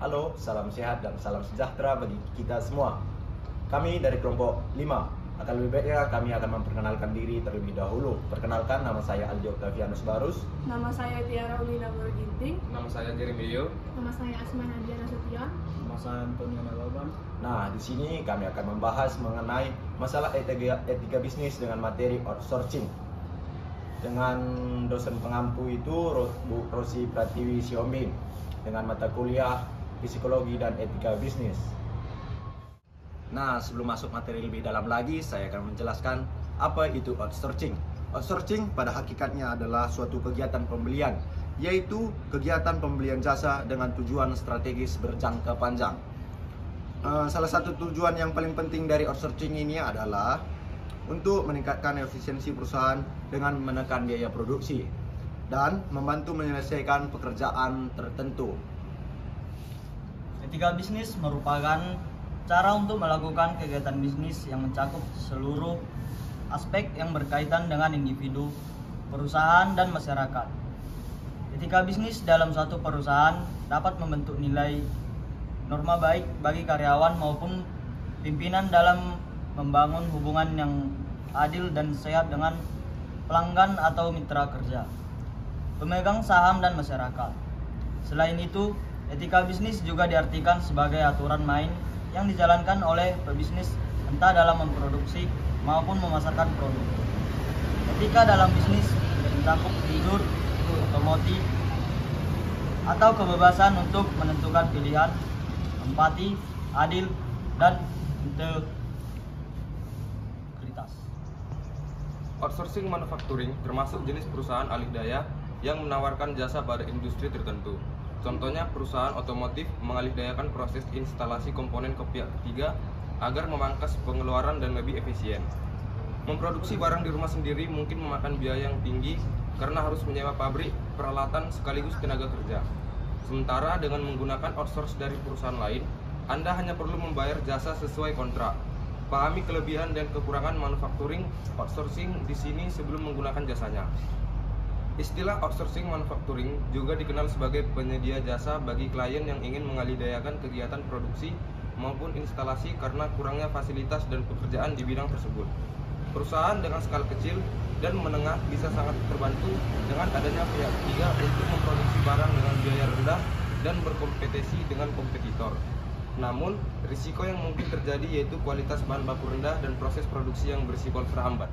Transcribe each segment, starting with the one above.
Halo, salam sehat dan salam sejahtera bagi kita semua. Kami dari kelompok 5. Akan lebih baiknya kami akan memperkenalkan diri terlebih dahulu. Perkenalkan, nama saya Aldi Octavianus Barus. Nama saya Tiara Ulina Ginting. Nama saya Jeremy Dio. Nama saya Asma Nadia Nasution. Nama saya Antonio Nalaban. Nah, di sini kami akan membahas mengenai masalah etika bisnis dengan materi outsourcing. Dengan dosen pengampu itu Bu Rosi Pratiwi Siombing dengan mata kuliah Psikologi dan Etika Bisnis. Nah, sebelum masuk materi lebih dalam lagi, saya akan menjelaskan apa itu outsourcing. Outsourcing pada hakikatnya adalah suatu kegiatan pembelian, yaitu kegiatan pembelian jasa dengan tujuan strategis berjangka panjang. Salah satu tujuan yang paling penting dari outsourcing ini adalah untuk meningkatkan efisiensi perusahaan dengan menekan biaya produksi dan membantu menyelesaikan pekerjaan tertentu. Etika bisnis merupakan cara untuk melakukan kegiatan bisnis yang mencakup seluruh aspek yang berkaitan dengan individu, perusahaan, dan masyarakat. Etika bisnis dalam suatu perusahaan dapat membentuk nilai norma baik bagi karyawan maupun pimpinan dalam membangun hubungan yang adil dan sehat dengan pelanggan atau mitra kerja, pemegang saham, dan masyarakat. Selain itu, etika bisnis juga diartikan sebagai aturan main yang dijalankan oleh pebisnis entah dalam memproduksi maupun memasarkan produk. Etika dalam bisnis mencakup jujur, otomotif, atau kebebasan untuk menentukan pilihan, empati, adil, dan integritas. Outsourcing manufacturing termasuk jenis perusahaan alih daya yang menawarkan jasa pada industri tertentu. Contohnya, perusahaan otomotif mengalihdayakan proses instalasi komponen ke pihak ketiga agar memangkas pengeluaran dan lebih efisien. Memproduksi barang di rumah sendiri mungkin memakan biaya yang tinggi karena harus menyewa pabrik, peralatan, sekaligus tenaga kerja. Sementara dengan menggunakan outsource dari perusahaan lain, Anda hanya perlu membayar jasa sesuai kontrak. Pahami kelebihan dan kekurangan manufacturing outsourcing di sini sebelum menggunakan jasanya. Istilah outsourcing manufacturing juga dikenal sebagai penyedia jasa bagi klien yang ingin mengalihdayakan kegiatan produksi maupun instalasi karena kurangnya fasilitas dan pekerjaan di bidang tersebut. Perusahaan dengan skala kecil dan menengah bisa sangat terbantu dengan adanya pihak ketiga untuk memproduksi barang dengan biaya rendah dan berkompetisi dengan kompetitor. Namun, risiko yang mungkin terjadi yaitu kualitas bahan baku rendah dan proses produksi yang berisiko terhambat.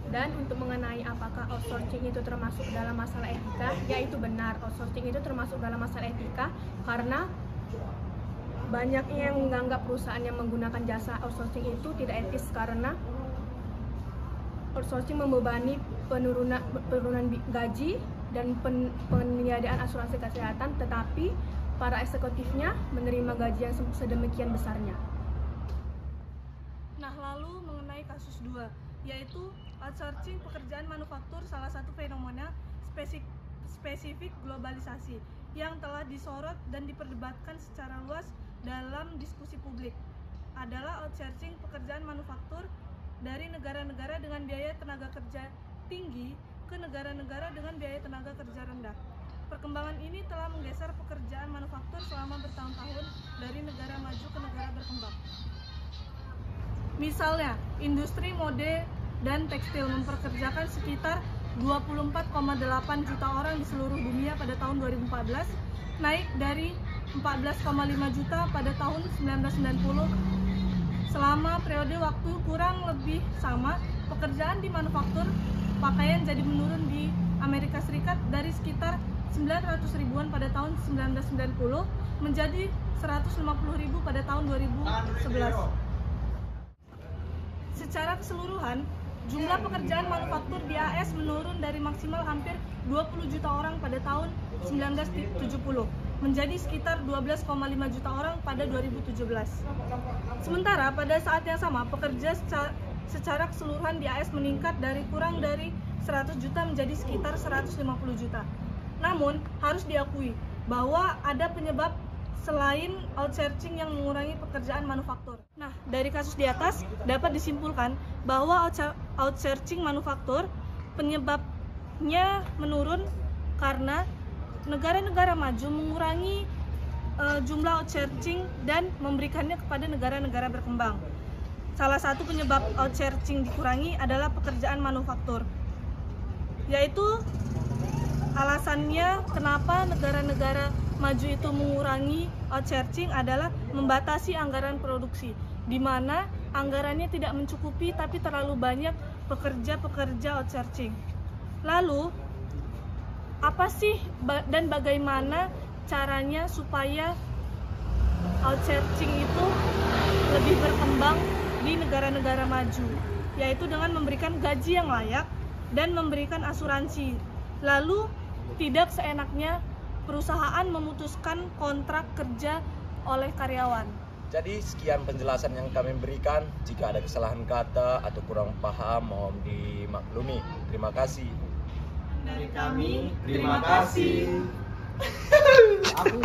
Dan untuk mengenai apakah outsourcing itu termasuk dalam masalah etika, yaitu benar, outsourcing itu termasuk dalam masalah etika karena banyaknya yang menganggap perusahaan yang menggunakan jasa outsourcing itu tidak etis karena outsourcing membebani penurunan gaji dan penyediaan asuransi kesehatan, tetapi para eksekutifnya menerima gaji yang sedemikian besarnya. Nah, lalu mengenai kasus 2, yaitu outsourcing pekerjaan manufaktur, salah satu fenomena spesifik globalisasi yang telah disorot dan diperdebatkan secara luas dalam diskusi publik adalah outsourcing pekerjaan manufaktur dari negara-negara dengan biaya tenaga kerja tinggi ke negara-negara dengan biaya tenaga kerja rendah. Perkembangan ini telah menggeser pekerjaan manufaktur selama bertahun-tahun dari negara maju ke negara berkembang. Misalnya, industri mode dan tekstil memperkerjakan sekitar 24,8 juta orang di seluruh dunia pada tahun 2014, naik dari 14,5 juta pada tahun 1990. Selama periode waktu kurang lebih sama, pekerjaan di manufaktur pakaian jadi menurun di Amerika Serikat dari sekitar 900 ribuan pada tahun 1990 menjadi 150 ribu pada tahun 2011. Secara keseluruhan, jumlah pekerjaan manufaktur di AS menurun dari maksimal hampir 20 juta orang pada tahun 1970 menjadi sekitar 12,5 juta orang pada 2017. Sementara pada saat yang sama, pekerja secara keseluruhan di AS meningkat dari kurang dari 100 juta menjadi sekitar 150 juta. Namun, harus diakui bahwa ada penyebab selain outsourcing yang mengurangi pekerjaan manufaktur. Nah, dari kasus di atas dapat disimpulkan bahwa outsourcing manufaktur penyebabnya menurun karena negara-negara maju mengurangi jumlah outsourcing dan memberikannya kepada negara-negara berkembang. Salah satu penyebab outsourcing dikurangi adalah pekerjaan manufaktur, yaitu alasannya kenapa negara-negara maju itu mengurangi outsourcing adalah membatasi anggaran produksi, di mana anggarannya tidak mencukupi tapi terlalu banyak pekerja-pekerja outsourcing. Lalu, apa sih dan bagaimana caranya supaya outsourcing itu lebih berkembang di negara-negara maju, yaitu dengan memberikan gaji yang layak dan memberikan asuransi. Lalu tidak seenaknya perusahaan memutuskan kontrak kerja oleh karyawan. Jadi sekian penjelasan yang kami berikan. Jika ada kesalahan kata atau kurang paham mohon dimaklumi. Terima kasih. Dari kami, Terima kasih. aku